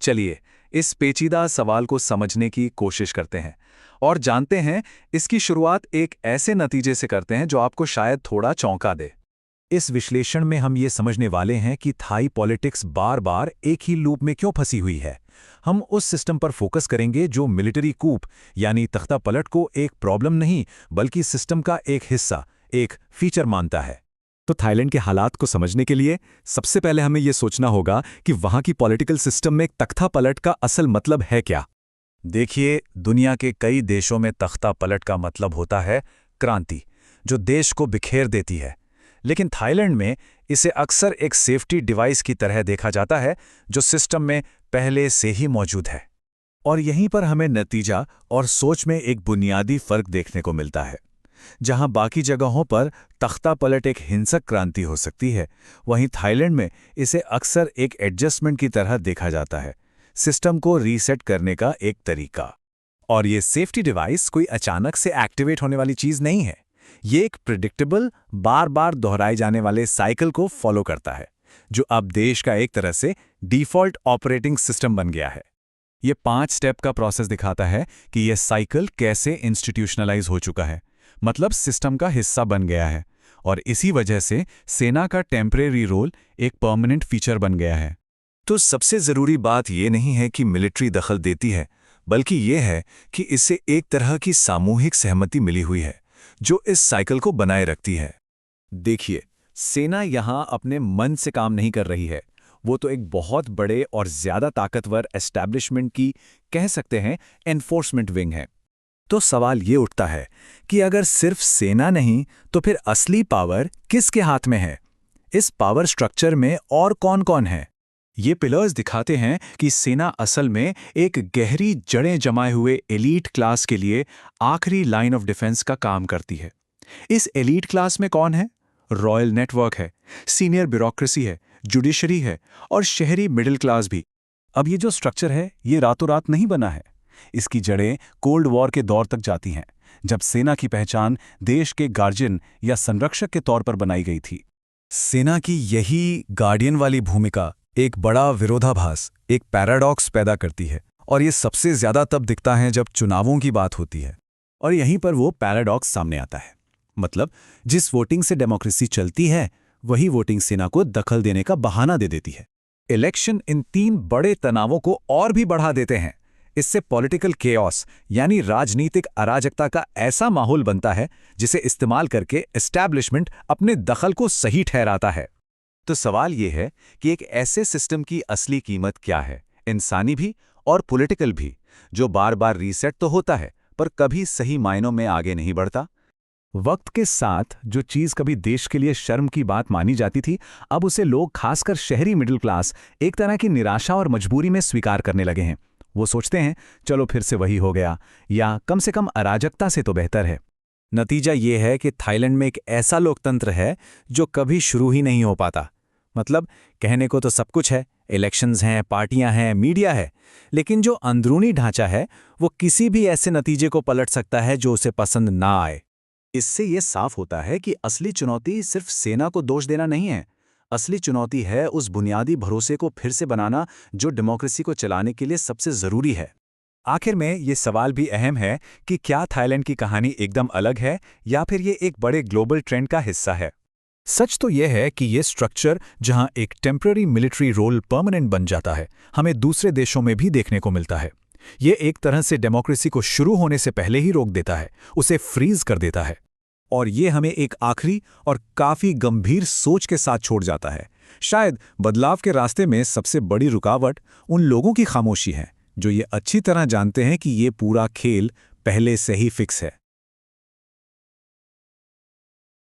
चलिए इस पेचीदा सवाल को समझने की कोशिश करते हैं और जानते हैं। इसकी शुरुआत एक ऐसे नतीजे से करते हैं जो आपको शायद थोड़ा चौंका दे। इस विश्लेषण में हम ये समझने वाले हैं कि थाई पॉलिटिक्स बार बार एक ही लूप में क्यों फंसी हुई है। हम उस सिस्टम पर फोकस करेंगे जो मिलिट्री कूप यानी तख्ता पलट को एक प्रॉब्लम नहीं बल्कि सिस्टम का एक हिस्सा, एक फीचर मानता है। तो थाईलैंड के हालात को समझने के लिए सबसे पहले हमें यह सोचना होगा कि वहां की पॉलिटिकल सिस्टम में तख्ता पलट का असल मतलब है क्या। देखिए, दुनिया के कई देशों में तख्ता पलट का मतलब होता है क्रांति, जो देश को बिखेर देती है। लेकिन थाईलैंड में इसे अक्सर एक सेफ्टी डिवाइस की तरह देखा जाता है जो सिस्टम में पहले से ही मौजूद है। और यहीं पर हमें नतीजा और सोच में एक बुनियादी फर्क देखने को मिलता है। जहां बाकी जगहों पर तख्ता पलट एक हिंसक क्रांति हो सकती है, वहीं थाईलैंड में इसे अक्सर एक एडजस्टमेंट की तरह देखा जाता है, सिस्टम को रीसेट करने का एक तरीका। और ये सेफ्टी डिवाइस कोई अचानक से एक्टिवेट होने वाली चीज नहीं है। ये एक प्रिडिक्टेबल, बार बार दोहराए जाने वाले साइकिल को फॉलो करता है, जो अब देश का एक तरह से डिफॉल्ट ऑपरेटिंग सिस्टम बन गया है। ये 5 स्टेप का प्रोसेस दिखाता है कि यह साइकिल कैसे इंस्टीट्यूशनलाइज हो चुका है, मतलब सिस्टम का हिस्सा बन गया है। और इसी वजह से सेना का टेम्परेरी रोल एक परमानेंट फीचर बन गया है। तो सबसे जरूरी बात यह नहीं है कि मिलिट्री दखल देती है, बल्कि यह है कि इससे एक तरह की सामूहिक सहमति मिली हुई है जो इस साइकिल को बनाए रखती है। देखिए, सेना यहां अपने मन से काम नहीं कर रही है। वो तो एक बहुत बड़े और ज्यादा ताकतवर एस्टैब्लिशमेंट की, कह सकते हैं, एनफोर्समेंट विंग है। तो सवाल ये उठता है कि अगर सिर्फ सेना नहीं तो फिर असली पावर किसके हाथ में है? इस पावर स्ट्रक्चर में और कौन-कौन है? ये पिलर्स दिखाते हैं कि सेना असल में एक गहरी जड़ें जमाए हुए एलीट क्लास के लिए आखिरी लाइन ऑफ डिफेंस का काम करती है। इस एलीट क्लास में कौन है? रॉयल नेटवर्क है, सीनियर ब्यूरोक्रेसी है, जुडिशरी है और शहरी मिडिल क्लास भी। अब ये जो स्ट्रक्चर है, ये रातों रात नहीं बना है। इसकी जड़ें कोल्ड वॉर के दौर तक जाती हैं, जब सेना की पहचान देश के गार्जियन या संरक्षक के तौर पर बनाई गई थी। सेना की यही गार्डियन वाली भूमिका एक बड़ा विरोधाभास, एक पैराडॉक्स पैदा करती है। और ये सबसे ज्यादा तब दिखता है जब चुनावों की बात होती है। और यहीं पर वो पैराडॉक्स सामने आता है। मतलब जिस वोटिंग से डेमोक्रेसी चलती है, वही वोटिंग सेना को दखल देने का बहाना दे देती है। इलेक्शन इन 3 बड़े तनावों को और भी बढ़ा देते हैं। इससे पॉलिटिकल केओस यानी राजनीतिक अराजकता का ऐसा माहौल बनता है जिसे इस्तेमाल करके एस्टैब्लिशमेंट अपने दखल को सही ठहराता है। तो सवाल यह है कि एक ऐसे सिस्टम की असली कीमत क्या है, इंसानी भी और पॉलिटिकल भी, जो बार बार रीसेट तो होता है पर कभी सही मायनों में आगे नहीं बढ़ता। वक्त के साथ जो चीज कभी देश के लिए शर्म की बात मानी जाती थी, अब उसे लोग, खासकर शहरी मिडिल क्लास, एक तरह की निराशा और मजबूरी में स्वीकार करने लगे हैं। वो सोचते हैं, चलो फिर से वही हो गया, या कम से कम अराजकता से तो बेहतर है। नतीजा ये है कि थाईलैंड में एक ऐसा लोकतंत्र है जो कभी शुरू ही नहीं हो पाता। मतलब कहने को तो सब कुछ है, इलेक्शंस हैं, पार्टियां हैं, मीडिया है, लेकिन जो अंदरूनी ढांचा है वो किसी भी ऐसे नतीजे को पलट सकता है जो उसे पसंद ना आए। इससे यह साफ होता है कि असली चुनौती सिर्फ सेना को दोष देना नहीं है। असली चुनौती है उस बुनियादी भरोसे को फिर से बनाना जो डेमोक्रेसी को चलाने के लिए सबसे जरूरी है। आखिर में ये सवाल भी अहम है कि क्या थाईलैंड की कहानी एकदम अलग है या फिर ये एक बड़े ग्लोबल ट्रेंड का हिस्सा है। सच तो यह है कि ये स्ट्रक्चर, जहां एक टेम्पररी मिलिट्री रोल परमानेंट बन जाता है, हमें दूसरे देशों में भी देखने को मिलता है। ये एक तरह से डेमोक्रेसी को शुरू होने से पहले ही रोक देता है, उसे फ्रीज कर देता है। और ये हमें एक आखिरी और काफी गंभीर सोच के साथ छोड़ जाता है। शायद बदलाव के रास्ते में सबसे बड़ी रुकावट उन लोगों की खामोशी है जो ये अच्छी तरह जानते हैं कि ये पूरा खेल पहले से ही फिक्स है।